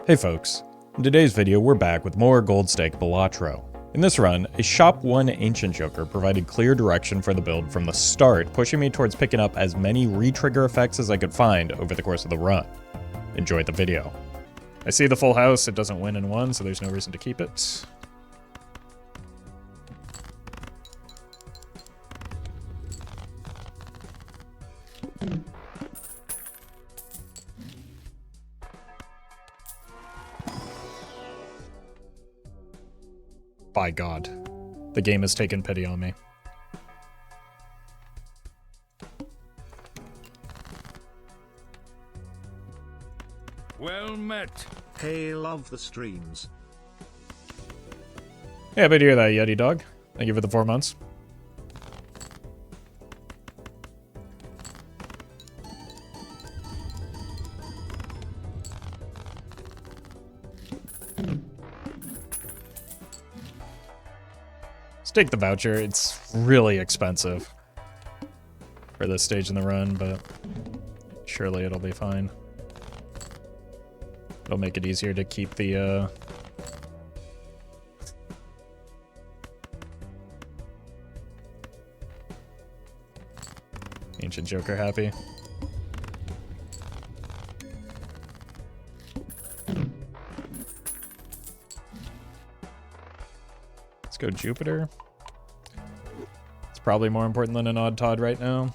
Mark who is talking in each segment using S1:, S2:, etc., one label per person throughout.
S1: Hey folks, in today's video we're back with more Gold Stake Balatro. In this run, a Shop 1 Ancient Joker provided clear direction for the build from the start, pushing me towards picking up as many retrigger effects as I could find over the course of the run. Enjoy the video. I see the full house, it doesn't win in one, so there's no reason to keep it. By God, the game has taken pity on me.
S2: Well met.
S3: Hey, love the streams.
S1: Yeah, happy to hear that, Yeti Dog. Thank you for the 4 months. Let's take the voucher. It's really expensive for this stage in the run, but surely it'll be fine. It'll make it easier to keep the Ancient Joker happy. Let's go Jupiter. It's probably more important than an Odd Todd right now.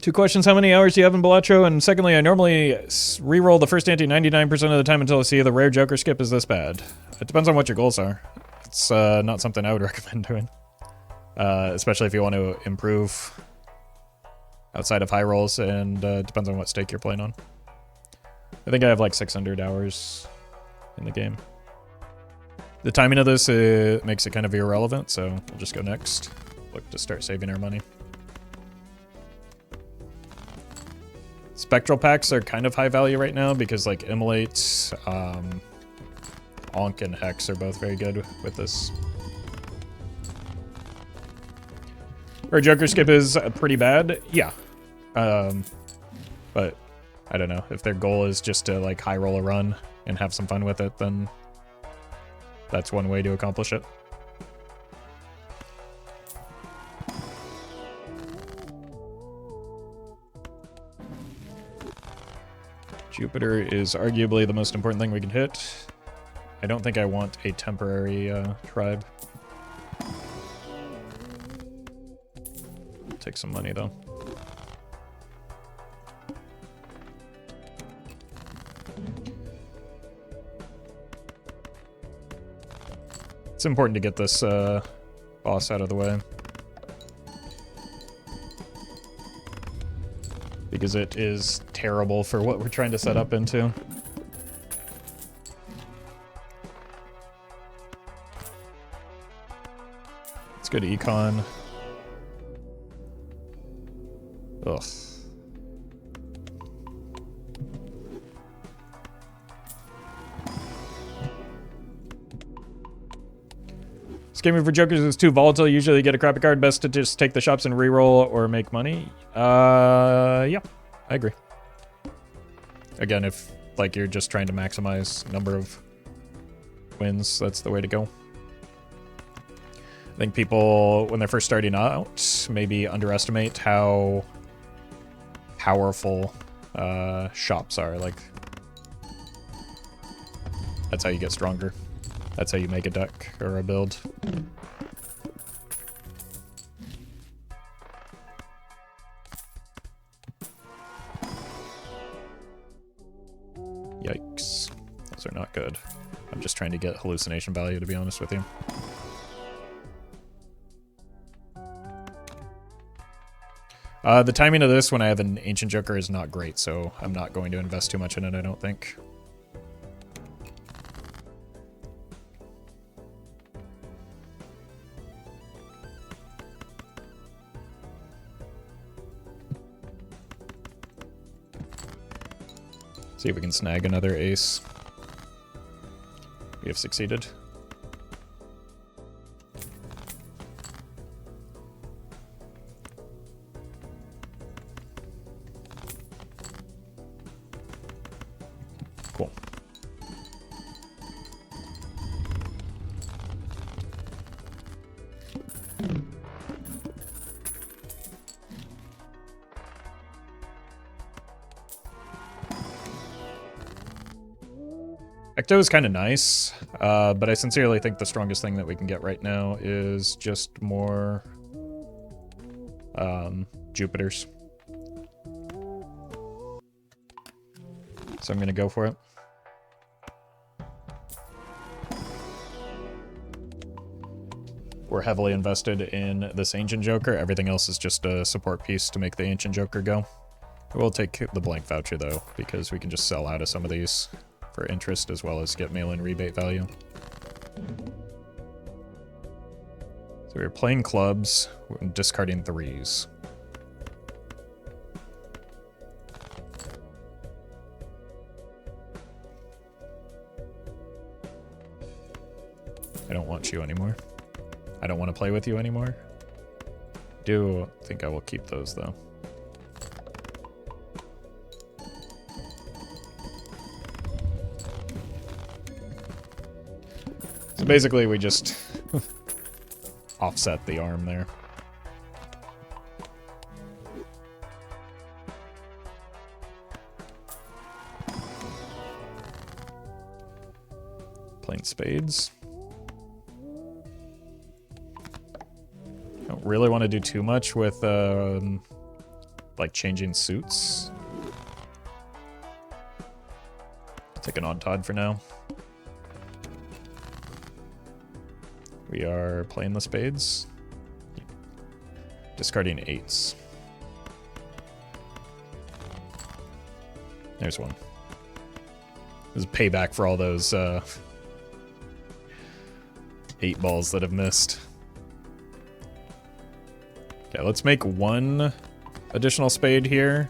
S1: Two questions: how many hours do you have in Balatro? And secondly, I normally re-roll the first ante 99% of the time until I see the rare Joker skip. Is this bad? It depends on what your goals are. It's not something I would recommend doing. Especially if you want to improve outside of high rolls, and depends on what stake you're playing on. I think I have like 600 hours in the game. The timing of this makes it kind of irrelevant, so we'll just go next. Look to start saving our money. Spectral packs are kind of high value right now because like Immolate, Onk, and Hex are both very good with this. Or Joker skip is pretty bad, yeah. But I don't know, if their goal is just to like high roll a run and have some fun with it, then that's one way to accomplish it. Jupiter is arguably the most important thing we can hit. I don't think I want a temporary tribe. Take some money though. It's important to get this boss out of the way, because it is terrible for what we're trying to set up into. Let's go to Econ. Ugh. Scamming for Jokers is too volatile. Usually you get a crappy card. Best to just take the shops and reroll or make money. Yeah, I agree. Again, if like you're just trying to maximize number of wins, that's the way to go. I think people, when they're first starting out, maybe underestimate how powerful shops are. Like, that's how you get stronger. That's how you make a deck or a build. Yikes. Those are not good. I'm just trying to get hallucination value, to be honest with you. The timing of this when I have an Ancient Joker is not great, so I'm not going to invest too much in it, I don't think. See if we can snag another ace. We have succeeded. Cool. Ecto is kind of nice, but I sincerely think the strongest thing that we can get right now is just more Jupiters. So I'm going to go for it. We're heavily invested in this Ancient Joker. Everything else is just a support piece to make the Ancient Joker go. We'll take the blank voucher, though, because we can just sell out of some of these for interest as well as get mail-in rebate value. So we're playing clubs, discarding threes. I don't want you anymore. I don't want to play with you anymore. Do think I will keep those, though. So basically, we just offset the arm there. Playing spades. Don't really want to do too much with, like, changing suits. Take an on Todd for now. We are playing the spades. Discarding eights. There's one. This is payback for all those 8 balls that have missed. Okay, let's make one additional spade here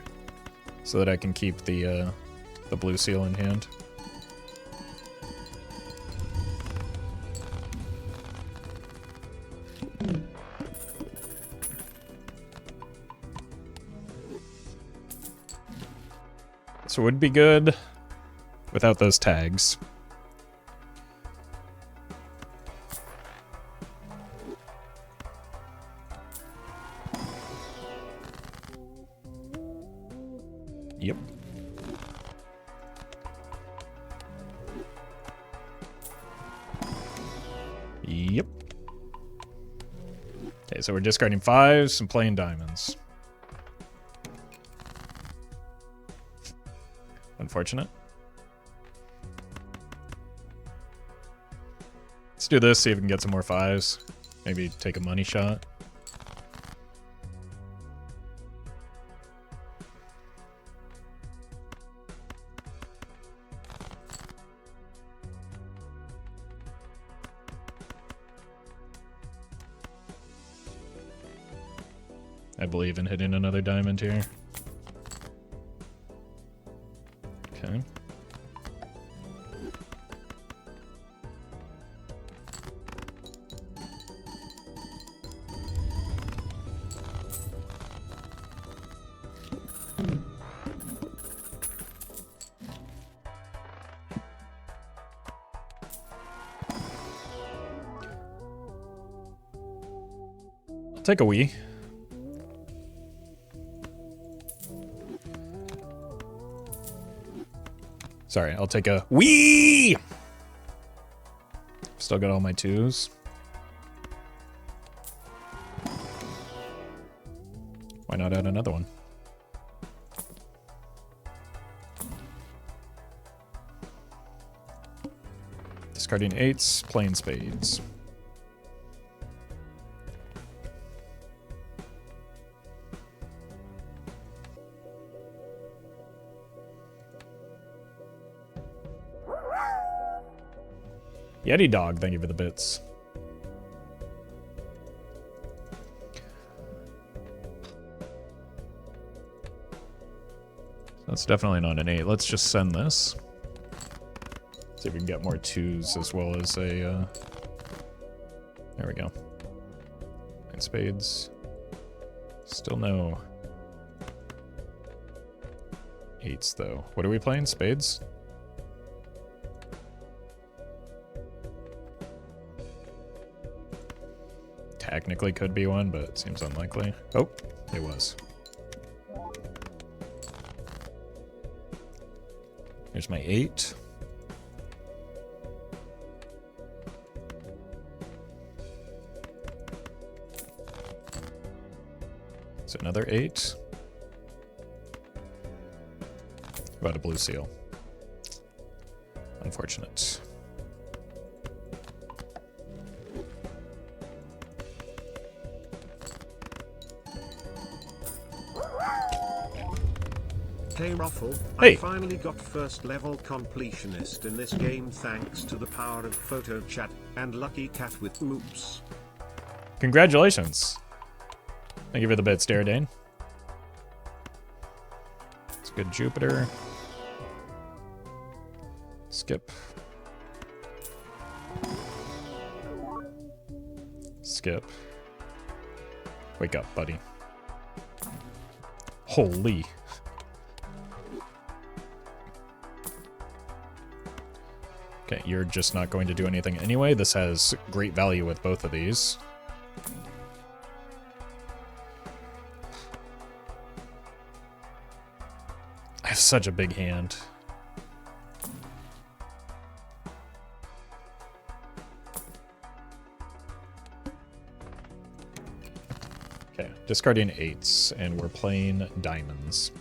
S1: so that I can keep the blue seal in hand. So it would be good without those tags. Yep. Yep. Okay, so we're discarding 5s and playing diamonds. Unfortunate. Let's do this, see if we can get some more 5s. Maybe take a money shot. I believe in hitting another diamond here. Okay. I'll take a Wii. Sorry, I'll take a Wii! Still got all my 2s. Why not add another one? Discarding 8s, playing spades. Yeti Dog, thank you for the bits. That's definitely not an 8. Let's just send this. See if we can get more 2s as well as a, there we go. 9 spades. Still no 8s, though. What are we playing? Spades? Technically could be one, but it seems unlikely. Oh, it was. Here's my 8. It's another 8. About a blue seal. Unfortunate.
S3: Hey Roffle,
S1: Hey.
S3: I finally got first level completionist in this game thanks to the power of photo chat and lucky cat with oops.
S1: Congratulations. Thank you for the bits, Daradane. It's good Jupiter. Skip. Skip. Wake up, buddy. Holy. Okay, you're just not going to do anything anyway. This has great value with both of these. I have such a big hand. Okay, discarding 8s, and we're playing diamonds.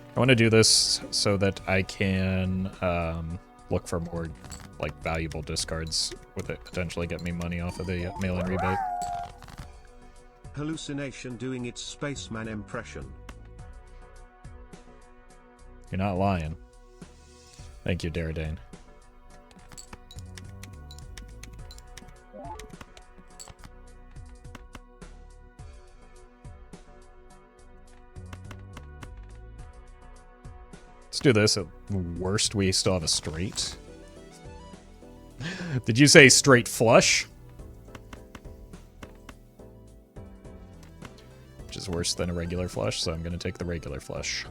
S1: I want to do this so that I can look for more like valuable discards with it potentially get me money off of the mail-in rebate.
S3: Hallucination doing its spaceman impression.
S1: You're not lying. Thank you, Daradane. Let's do this. At worst, we still have a straight. Did you say straight flush? Which is worse than a regular flush, so I'm going to take the regular flush.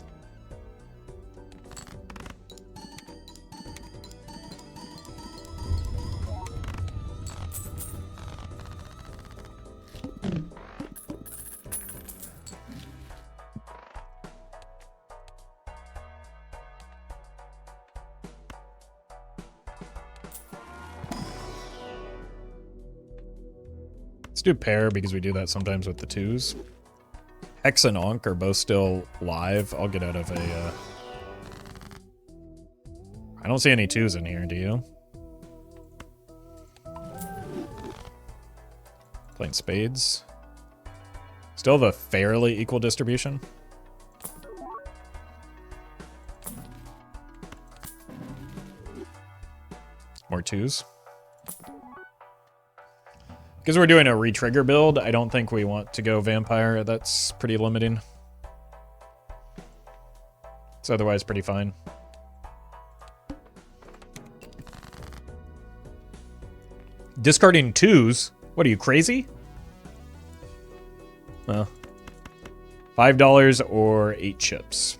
S1: Let's do pair because we do that sometimes with the 2s. Hex and Onk are both still live. I'll get out of a... I don't see any 2s in here, do you? Playing spades. Still have a fairly equal distribution. More 2s. Because we're doing a retrigger build, I don't think we want to go vampire. That's pretty limiting. It's otherwise pretty fine. Discarding 2s? What are you, crazy? Well, $5 or 8 chips.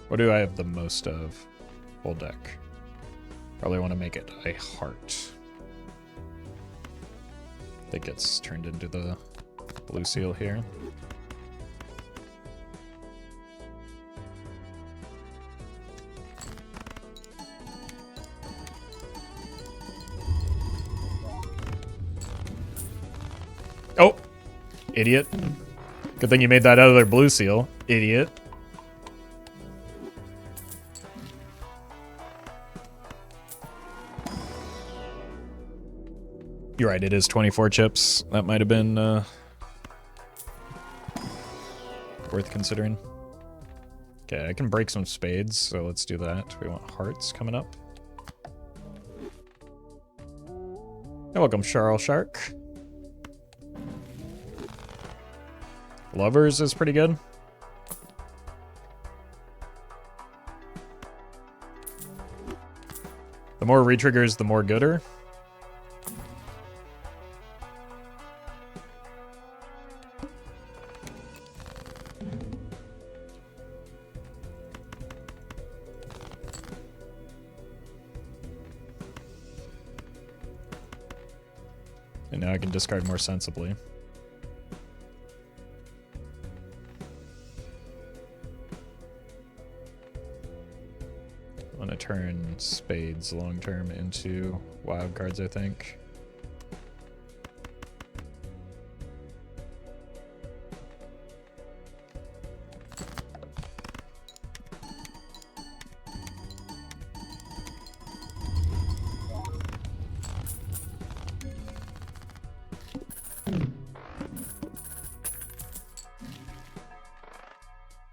S1: What do I have the most of? Full deck. Probably want to make it a heart. That gets turned into the blue seal here. Oh! Idiot. Good thing you made that other blue seal. Idiot. You're right, it is 24 chips. That might have been worth considering. Okay, I can break some spades, so let's do that. We want hearts coming up. And welcome, Charles Shark. Lovers is pretty good. The more retriggers, the more gooder. And now I can discard more sensibly. I want to turn spades long term into wild cards, I think.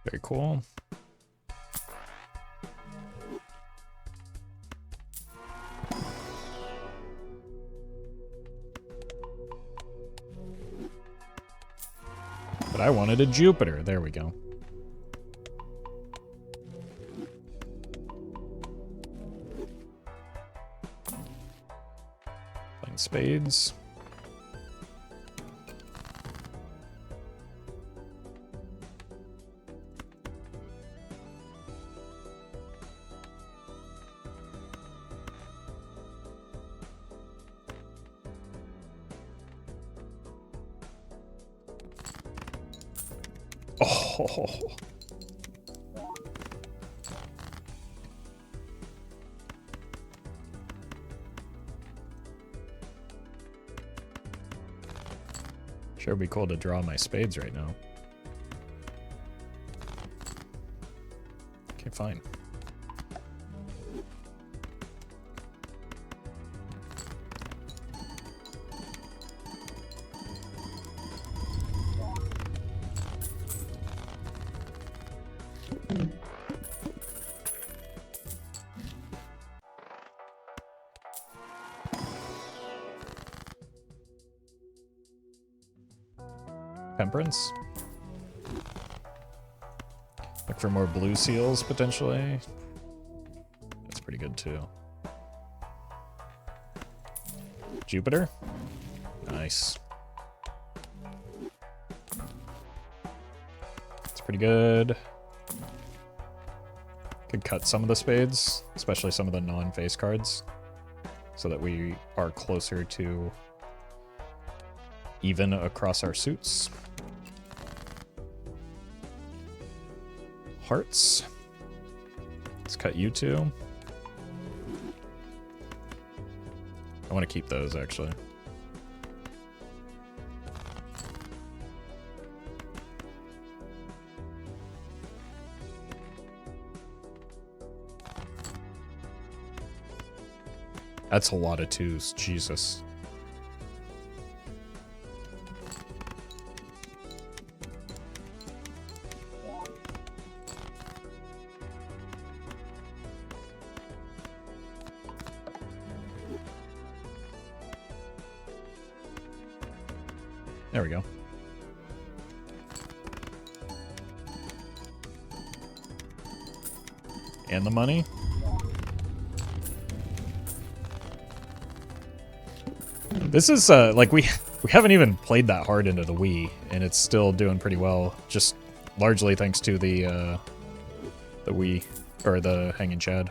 S1: Very cool. But I wanted a Jupiter. There we go. Playing spades. Oh. Sure would be cool to draw my spades right now. Okay, fine. Temperance. Look for more blue seals, potentially. That's pretty good, too. Jupiter. Nice. It's pretty good. Could cut some of the spades, especially some of the non-face cards, so that we are closer to even across our suits. Hearts. Let's cut you two. I want to keep those, actually. That's a lot of twos, Jesus. There we go. And the money. This is like we haven't even played that hard into the Wii, and it's still doing pretty well. Just largely thanks to the Wii or the Hanging Chad.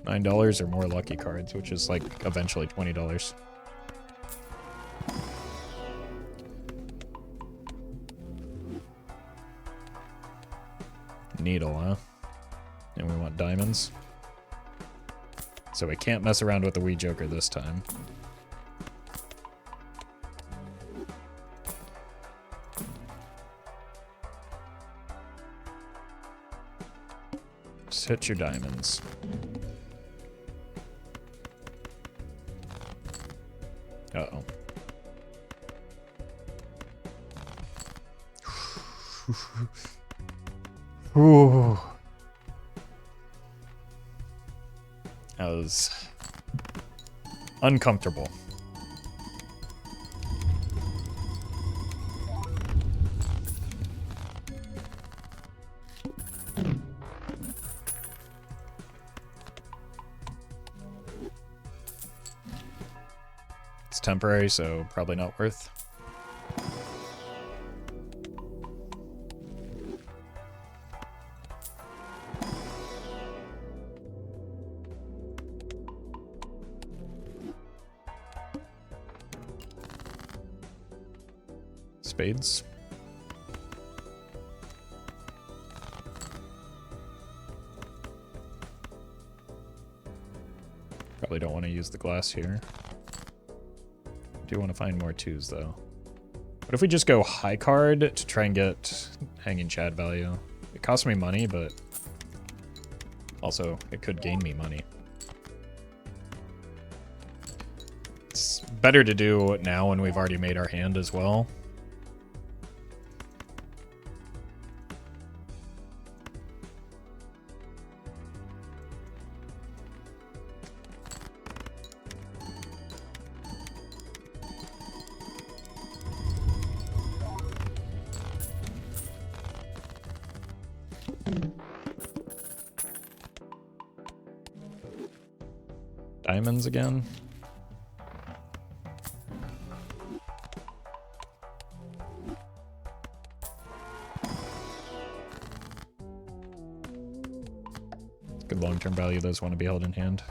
S1: $9 or more lucky cards, which is like eventually $20. Needle, huh? And we want diamonds. So we can't mess around with the Wii Joker this time. Just hit your diamonds. Uh-oh. Ooh. That was uncomfortable. It's temporary, so probably not worth. Spades. Probably don't want to use the glass here. Do want to find more twos though. What if we just go high card to try and get hanging Chad value? It costs me money, but also it could gain me money. It's better to do now when we've already made our hand as well. Diamonds again. Good long-term value, those want to be held in hand.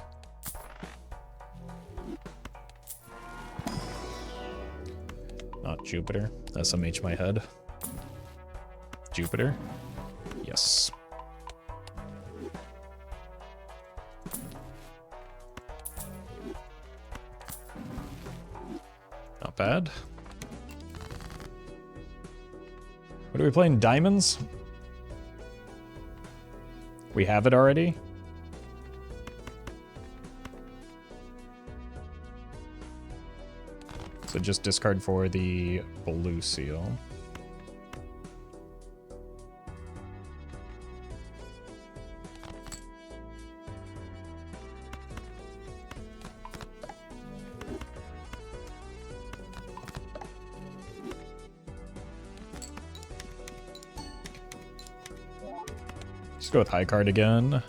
S1: Not Jupiter. SMH my head. Jupiter. Yes. Not bad. What are we playing? Diamonds? We have it already? So just discard for the blue seal. Just go with high card again.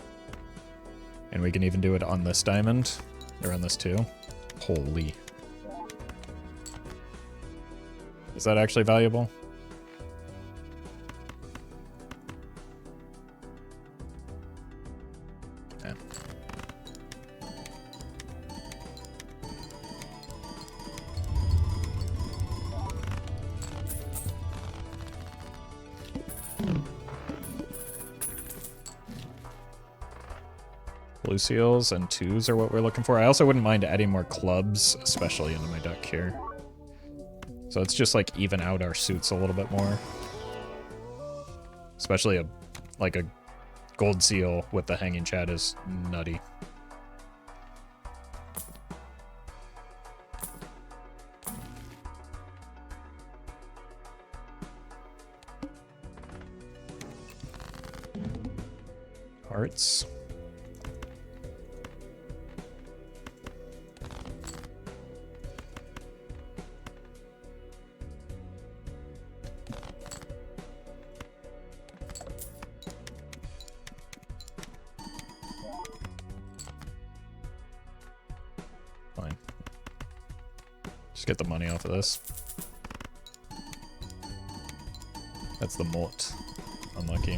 S1: And we can even do it on this diamond. Or on this too. Holy. Is that actually valuable? Yeah. Blue seals and twos are what we're looking for. I also wouldn't mind adding more clubs, especially into my deck here. So it's just like even out our suits a little bit more. Especially a gold seal with the hanging Chad is nutty. Hearts. Fine. Just get the money off of this. That's the mort. Unlucky.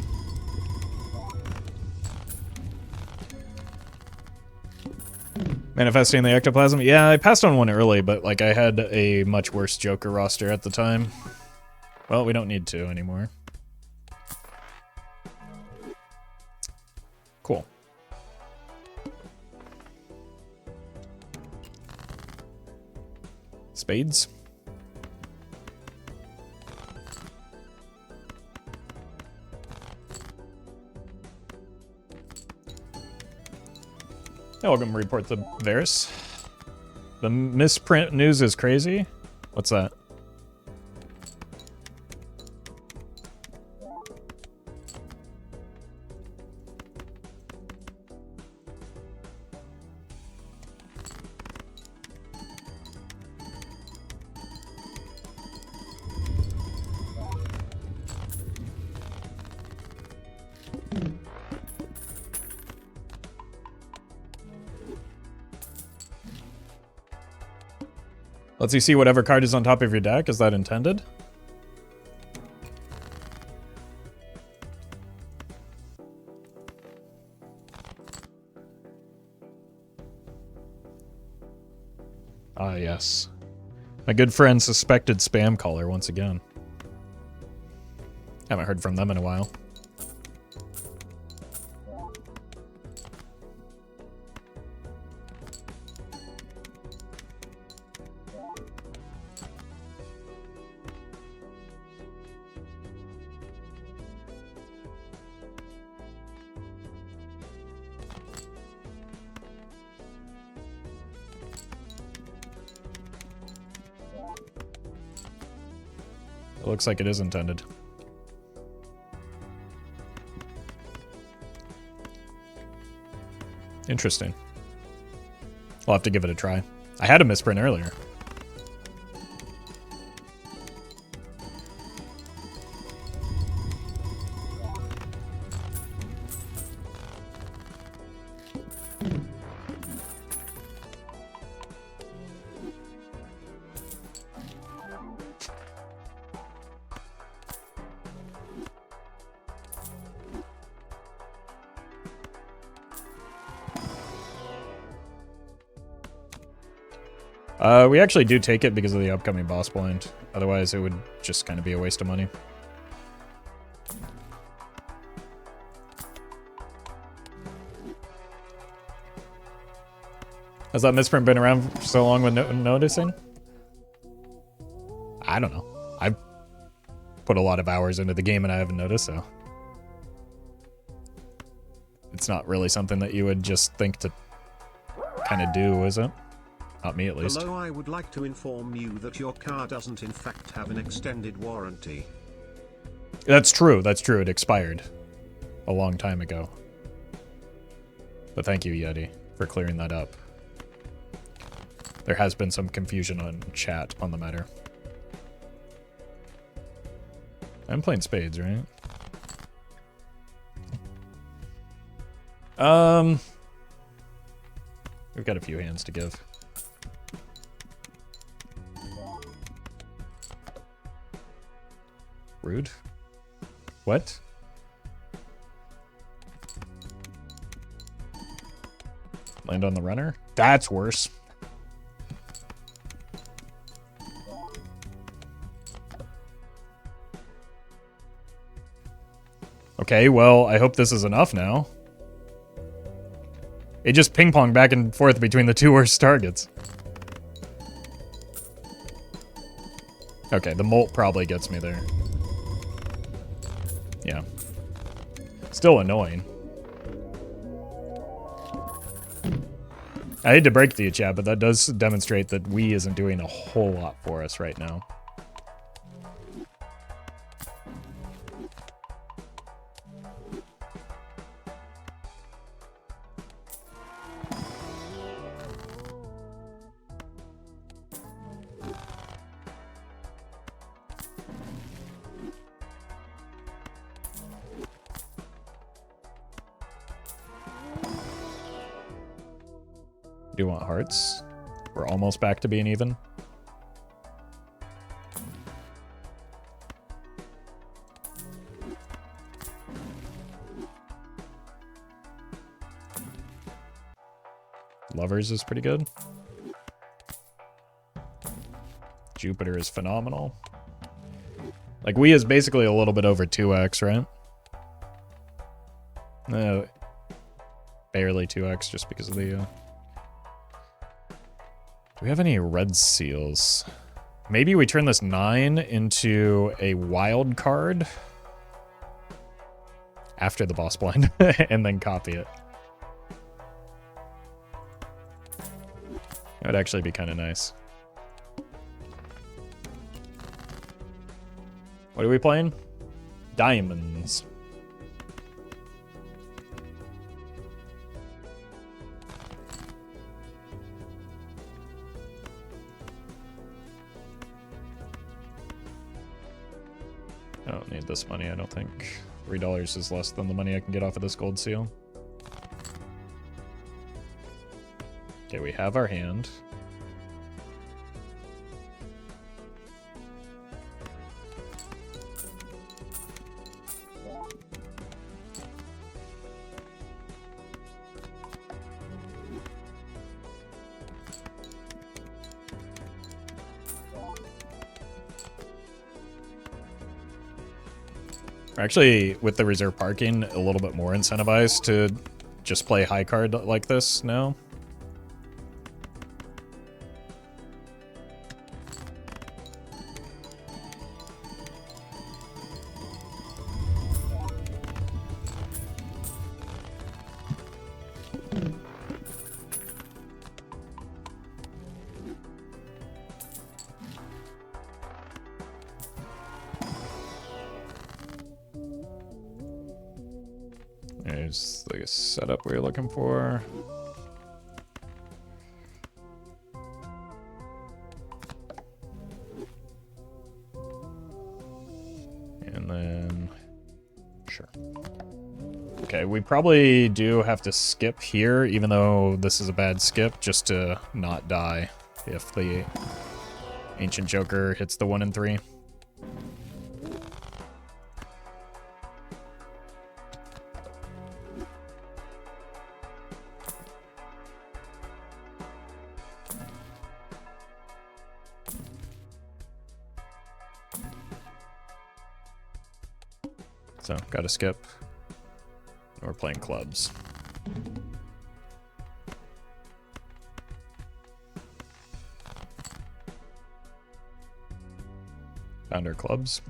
S1: Manifesting the ectoplasm? Yeah, I passed on one early, but like I had a much worse Joker roster at the time. Well, we don't need to anymore. Cool. Spades? Yeah, welcome report the Varus. The misprint news is crazy. What's that? Lets you see whatever card is on top of your deck. Is that intended? Ah, yes. My good friend suspected spam caller once again. Haven't heard from them in a while. It looks like it is intended. Interesting. I'll have to give it a try. I had a misprint earlier. We actually do take it because of the upcoming boss blind. Otherwise, it would just kind of be a waste of money. Has that misprint been around for so long with noticing? I don't know. I've put a lot of hours into the game and I haven't noticed, so. It's not really something that you would just think to kind of do, is it? Not me, at least.
S3: Hello, I would like to inform you that your car doesn't in fact have an extended warranty.
S1: That's true. That's true. It expired a long time ago. But thank you, Yeti, for clearing that up. There has been some confusion on chat on the matter. I'm playing spades, right? We've got a few hands to give. Rude. What? Land on the runner? That's worse. Okay, well, I hope this is enough now. It just ping-ponged back and forth between the two worst targets. Okay, the molt probably gets me there. Yeah. Still annoying. I hate to break it to you, chat, but that does demonstrate that Wii isn't doing a whole lot for us right now. Do you want hearts? We're almost back to being even. Lovers is pretty good. Jupiter is phenomenal. Like, Wii is basically a little bit over 2x, right? No, barely 2x just because of the... Do we have any red seals? Maybe we turn this 9 into a wild card after the boss blind and then copy it. That would actually be kind of nice. What are we playing? Diamonds. I don't need this money, I don't think. $3 is less than the money I can get off of this gold seal. Okay, we have our hand. We're actually, with the reserve parking, a little bit more incentivized to just play high card like this now. There's like a setup we're looking for. And then, sure. Okay, we probably do have to skip here, even though this is a bad skip, just to not die if the Ancient Joker hits the 1 and 3. So, gotta skip. We're playing clubs. Found our clubs.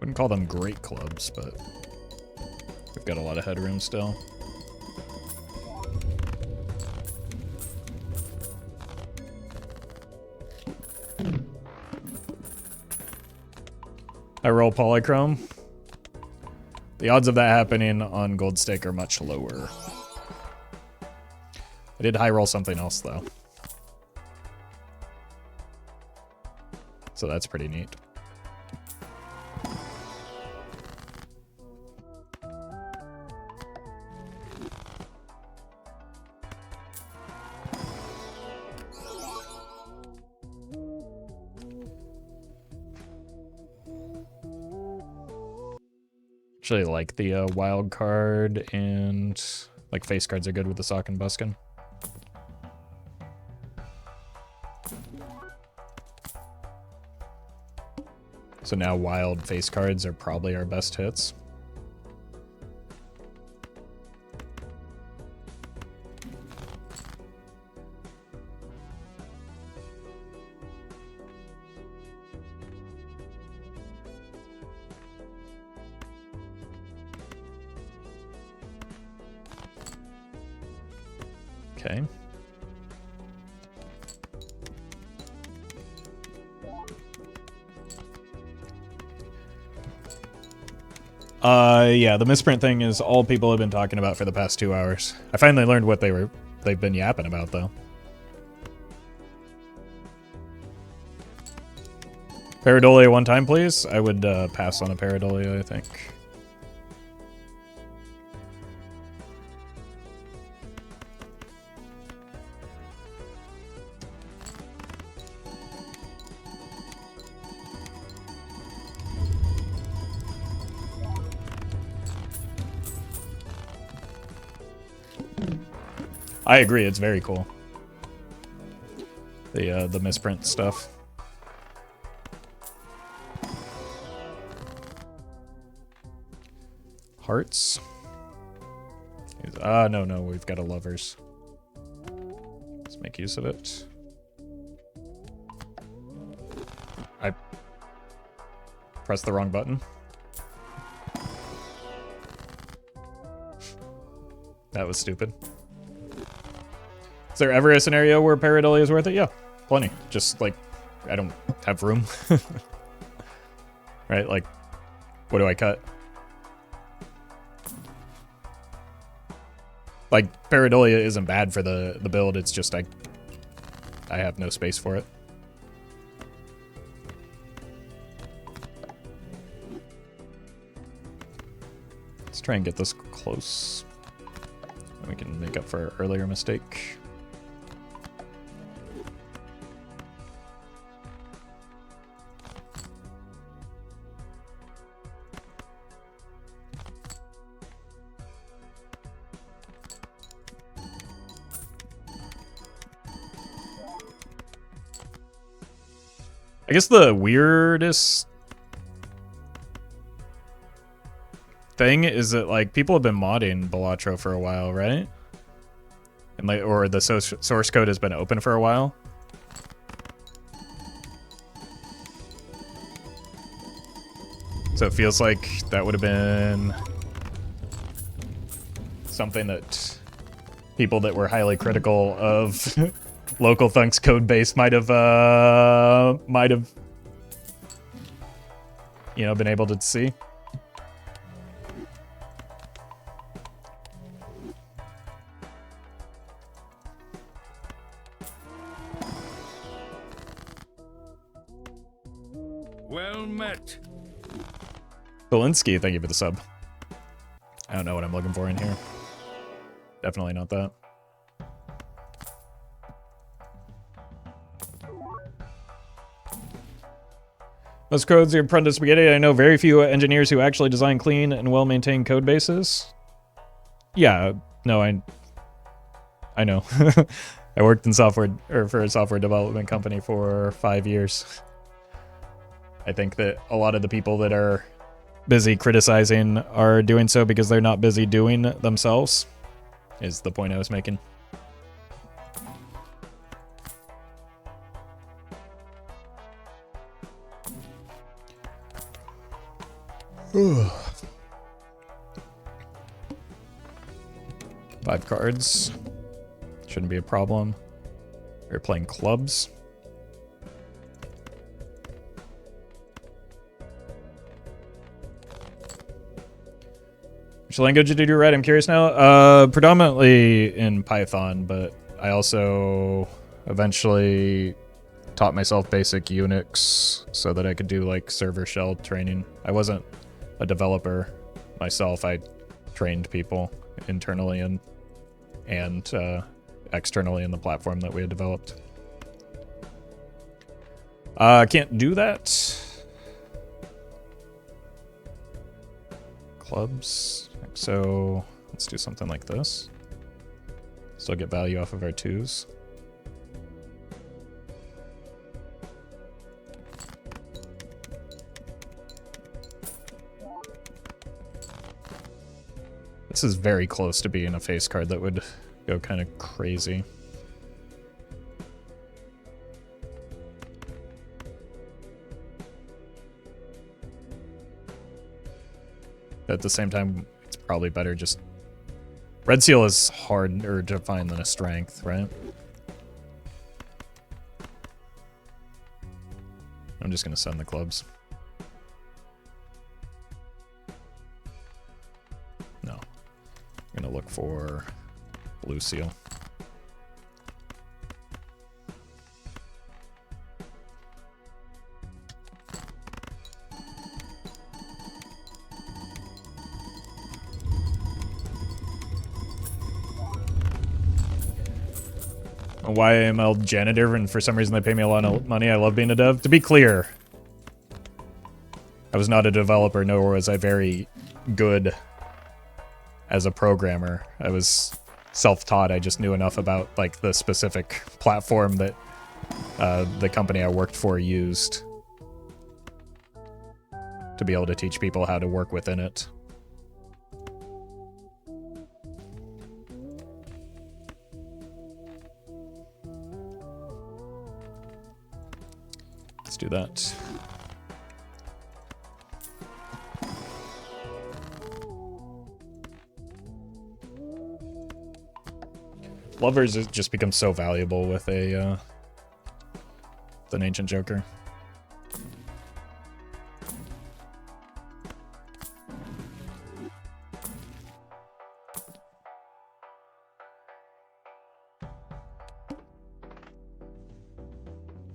S1: Wouldn't call them great clubs, but we've got a lot of headroom still. I roll polychrome. The odds of that happening on Gold Stake are much lower. I did high roll something else though. So that's pretty neat. Actually like the wild card, and like face cards are good with the sock and buskin. So now wild face cards are probably our best hits. Okay. Yeah, the misprint thing is all people have been talking about for the past 2 hours. I finally learned what they've been yapping about though. Pareidolia one time, please. I would pass on a Pareidolia, I think. I agree, it's very cool. The misprint stuff. Hearts. No, we've got a lovers. Let's make use of it. I pressed the wrong button. That was stupid. Is there ever a scenario where pareidolia is worth it? Yeah, plenty. Just like, I don't have room. Right, like, what do I cut? Like, pareidolia isn't bad for the build, it's just I have no space for it. Let's try and get this close. And we can make up for our earlier mistake. I guess the weirdest thing is that, like, people have been modding Balatro for a while, right? And like, or the source code has been open for a while. So it feels like that would have been something that people that were highly critical of Local Thunk's code base might have, you know, been able to see.
S2: Well met.
S1: Belinsky, thank you for the sub. I don't know what I'm looking for in here. Definitely not that. Most codes are prone to spaghetti. I know very few engineers who actually design clean and well-maintained code bases. Yeah, no, I know. I worked in software, or for a software development company for 5 years. I think that a lot of the people that are busy criticizing are doing so because they're not busy doing themselves, is the point I was making. Five cards. Shouldn't be a problem. We're playing clubs. Which language did you do right? I'm curious now. Predominantly in Python, but I also eventually taught myself basic Unix so that I could do like server shell training. I wasn't a developer myself. I trained people internally and externally in the platform that we had developed. Can't do that. Clubs. So let's do something like this. Still get value off of our twos. This is very close to being a face card that would go kind of crazy. At the same time, it's probably better just... Red Seal is harder to find than a strength, right? I'm just going to send the clubs. No. I'm going to look for Blue Seal. A YAML janitor, and for some reason they pay me a lot of money. I love being a dev. To be clear, I was not a developer, nor was I very good as a programmer. I was self-taught. I just knew enough about like the specific platform that the company I worked for used to be able to teach people how to work within it. Let's do that. Lovers has just become so valuable with a with an Ancient Joker.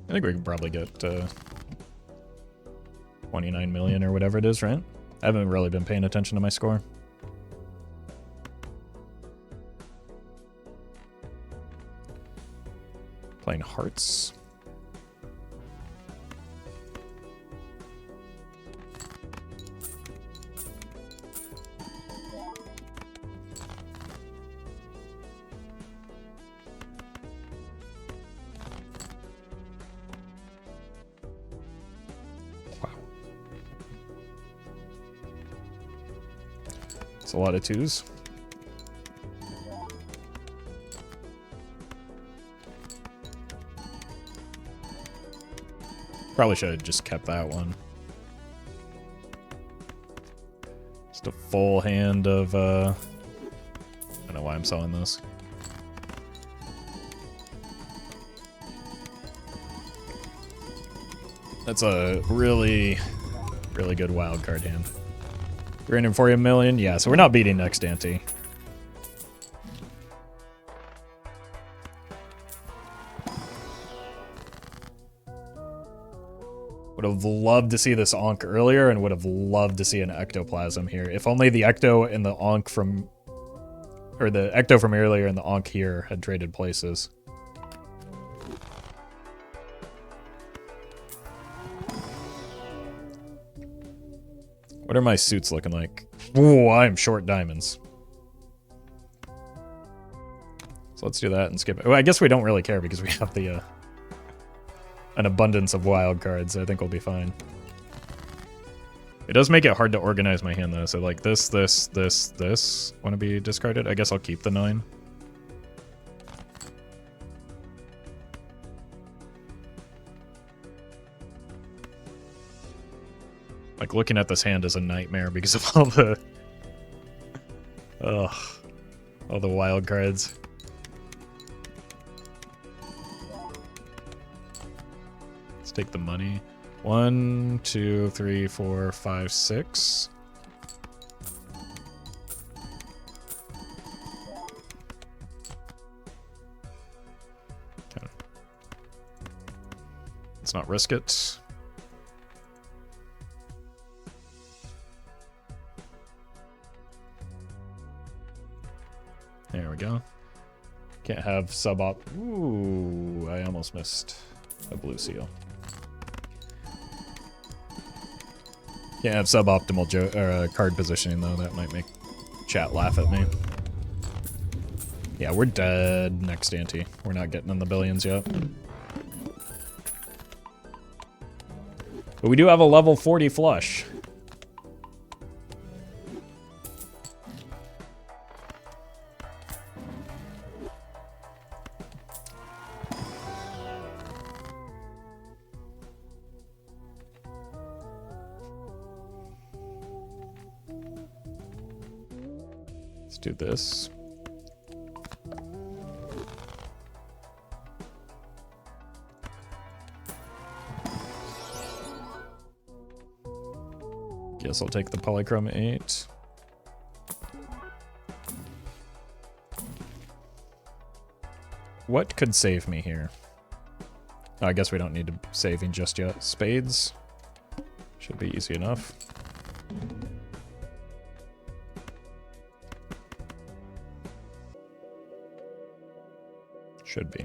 S1: I think we can probably get 29 million or whatever it is, right? I haven't really been paying attention to my score. Playing hearts. It's a lot of twos. Probably should have just kept that one. Just a full hand of, I don't know why I'm selling this. That's a really, really good wild card hand. 340 million? Yeah, so we're not beating next ante. Would have loved to see this Ankh earlier and would have loved to see an Ectoplasm here. If only the Ecto and the Ankh from... Or the Ecto from earlier and the Ankh here had traded places. What are my suits looking like? Ooh, I'm short diamonds. So let's do that and skip it. Well, I guess we don't really care because we have the an abundance of wild cards. I think we'll be fine. It does make it hard to organize my hand though. So like this want to be discarded. I guess I'll keep the 9. Like, looking at this hand is a nightmare because of all the... Ugh. All the wild cards. Let's take the money. 1, 2, 3, 4, 5, 6. Okay. Let's not risk it. There we go. Can't have sub-op. Ooh, I almost missed a blue seal. Can't have suboptimal card positioning though. That might make chat laugh at me. Yeah, we're dead next ante. We're not getting in the billions yet. But we do have a level 40 flush. Let's do this. Guess I'll take the polychrome 8. What could save me here? Oh, I guess we don't need to saving just yet. Spades. Should be easy enough. Should be.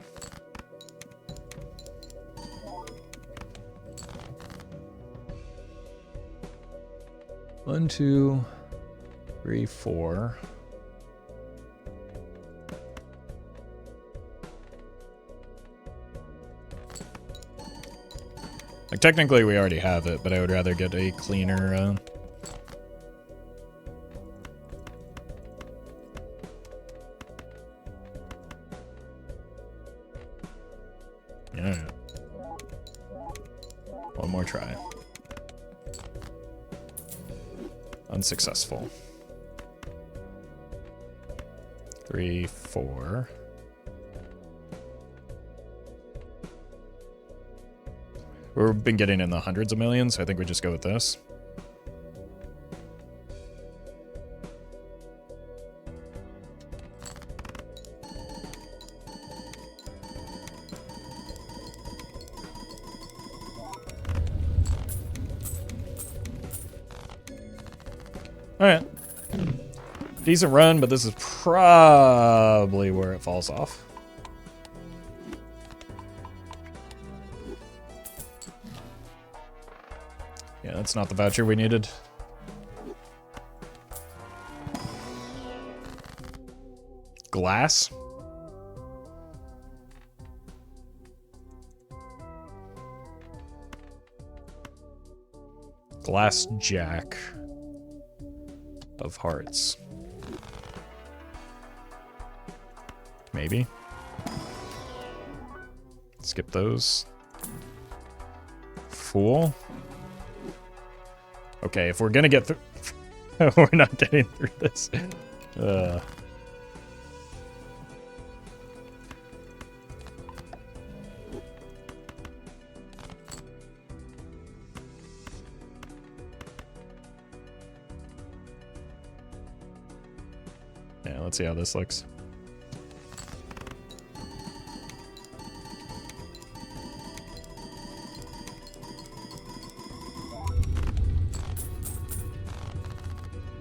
S1: One, 2, 3, 4. Like, technically we already have it, but I would rather get a cleaner, Yeah. One more try. Unsuccessful. 3, 4. We've been getting in the hundreds of millions, so I think we just go with this. Alright. Decent run, but this is probably where it falls off. Yeah, that's not the voucher we needed. Glass? Glass jack of hearts. Maybe. Skip those. Fool. Okay, if we're gonna get through... we're not getting through this. Yeah, let's see how this looks.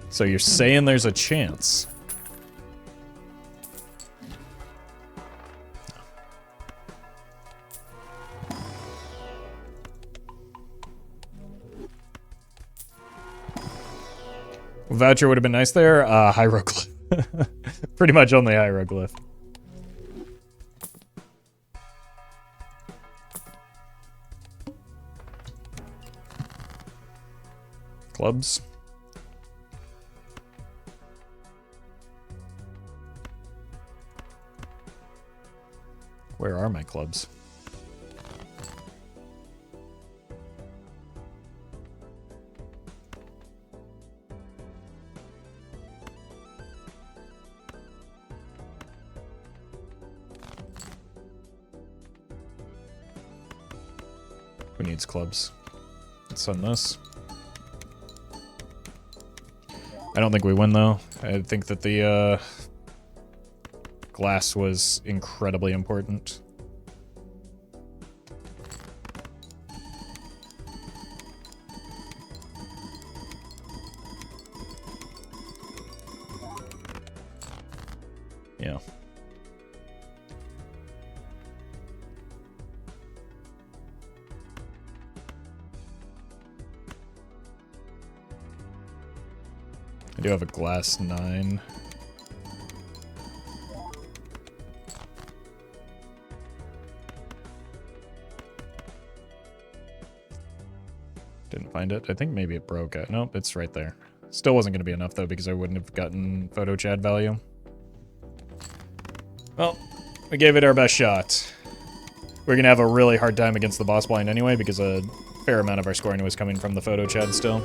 S1: So you're saying there's a chance? Voucher would have been nice there. Hieroglyph. Pretty much only hieroglyph. Clubs. Where are my clubs? Who needs clubs? Let's send this. I don't think we win, though. I think that the glass was incredibly important. Yeah. I do have a glass 9. Didn't find it. I think maybe it broke. Nope, it's right there. Still wasn't going to be enough, though, because I wouldn't have gotten photo Chad value. Well, we gave it our best shot. We're going to have a really hard time against the boss blind anyway, because a fair amount of our scoring was coming from the photo Chad still.